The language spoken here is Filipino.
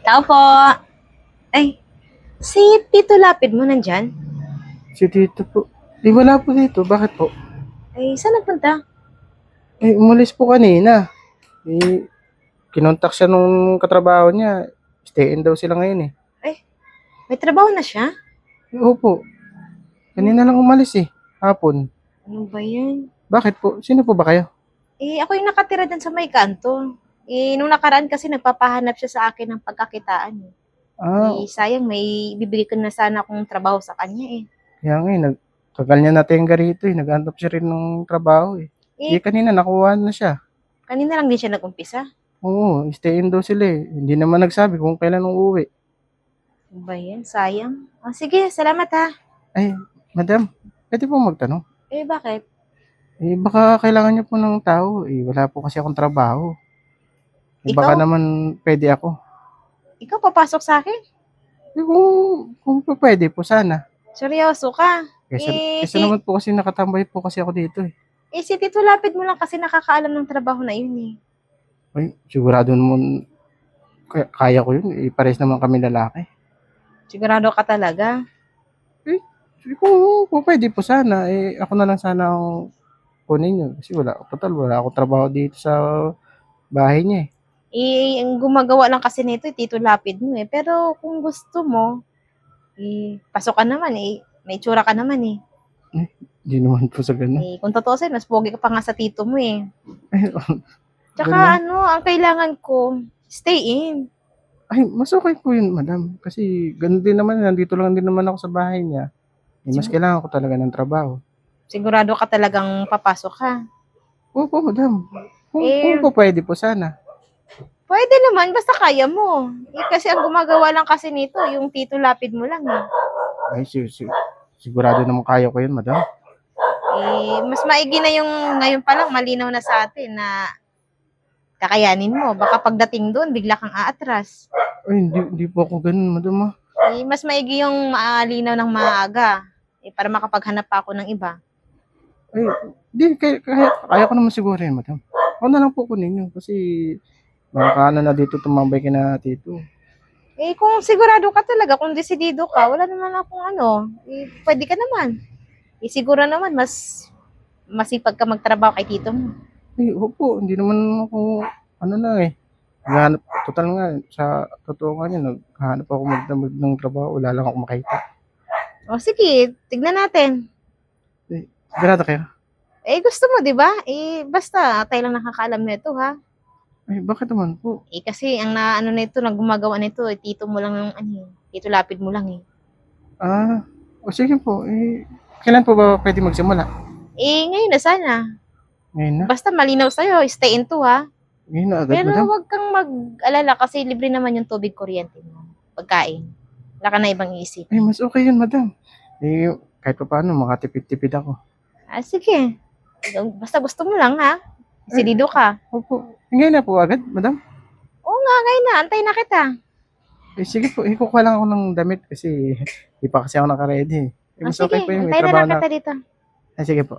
Tao po. Ay, si Tito Lapid mo nandyan? Si Tito po. Wala po dito. Bakit po? Ay, saan nagpunta? Umalis po kanina. Eh, kinontak siya nung katrabaho niya. Stay in daw sila ngayon eh. Ay, may trabaho na siya? Opo. Hmm, Kanina lang umalis eh. Hapon. ano ba yan? Bakit po? Sino po ba kayo? Ako yung nakatira dyan sa may kanto. Nung nakaraan kasi nagpapahanap siya sa akin ng pagkakitaan. Ah, Sayang, may bibigay ko na sana akong trabaho sa kanya eh. kaya nga eh. Tagal niya natenga rito eh. Nag-antap siya rin ng trabaho eh. Eh, Kanina nakuha na siya. kanina lang din siya nag-umpisa. Oo, stay in daw sila eh. Hindi naman nagsabi kung kailan uuwi. Ano ba yan? Sayang. Sige, salamat ha. Ay, madam, pwede po magtanong. Bakit? Baka kailangan niyo po ng tao. Wala po kasi akong trabaho. Baka Ikaw? naman pwede ako. Ikaw papasok sa akin? Kung po pwede po sana. Seryoso ka? Kesa, Eh, kesa si, naman po kasi nakatambay po kasi ako dito eh. si Tito Lapid mo lang kasi nakakaalam ng trabaho na yun eh. Sigurado naman kaya ko yun. Pares naman kami lalaki. Sigurado ka talaga? Eh, kung pwede po sana, ako na lang sana ang kunin yun. Kasi wala akong trabaho dito sa bahay niya eh. Ang gumagawa lang kasi nito, Tito Lapid mo eh. Pero kung gusto mo, pasok ka naman eh. May tsura ka naman eh. Hindi naman po sa ganun. Kung totoo sa'yo, mas pogi ka pa nga sa tito mo eh. Ay, Tsaka ganun. ano, ang kailangan ko, stay in. Mas okay po yun, madam. Kasi ganun din naman, nandito lang din naman ako sa bahay niya. Mas Sig- kailangan ko talaga ng trabaho. Sigurado ka talagang papasok ka. Opo, madam. Kung Eh, po pwede po sana. pwede naman, basta kaya mo. Kasi ang gumagawa lang kasi nito, yung Tito Lapid mo lang eh. Sigurado naman kaya ko yun, madam. Mas maigi na yung ngayon pa lang, malinaw na sa atin na kakayanin mo. Baka pagdating doon, bigla kang aatras. Hindi po ako ganun, madam. Mas maigi yung maalinaw ng maaga. Para makapaghanap pa ako ng iba. Ay, di, kaya ko naman siguro yun, madam. Ako na lang po kunin yun kasi nakakaano na dito tumambay ka na dito. Kung sigurado ka talaga, kung desidido ka, wala naman akong ano, pwede ka naman. Siguro naman, mas masipag ka magtrabaho kay tito mo. Opo, hindi naman ako, ano na eh. Naghahanap, total nga, sa totoo nga niya, naghahanap ako magdamag ng trabaho, wala lang ako makita. Sige, tignan natin. Sigurado kayo? Gusto mo, di ba? Basta, tayo lang nakakaalam nito, ha? Bakit naman po? Kasi ang naano nito, nang gumagawa nito, tito mo lang yung tito Lapid mo lang eh. Sige po, kailan po ba pwede magsimula? Ngayon na sana. Ngayon na? Basta malinaw sa'yo, stay in to, ha? Ngayon na agad, Pero madam? wag kang mag-alala kasi libre naman yung tubig, kuryente mo. Pagkain. Wala ka na ibang iisipin. Mas okay yun, madam. Kahit pa paano, makatipid-tipid ako. Sige. Basta gusto mo lang, ha? Ay, Desidido ka. opo. Ngayon na po agad, madam? Oo nga, ngayon na. Antay na kita. Sige po, kukuha lang ako ng damit kasi di pa kasi ako naka-ready. Mas Sige, okay po yun, may antay na trabaho lang na. kita dito. Sige po.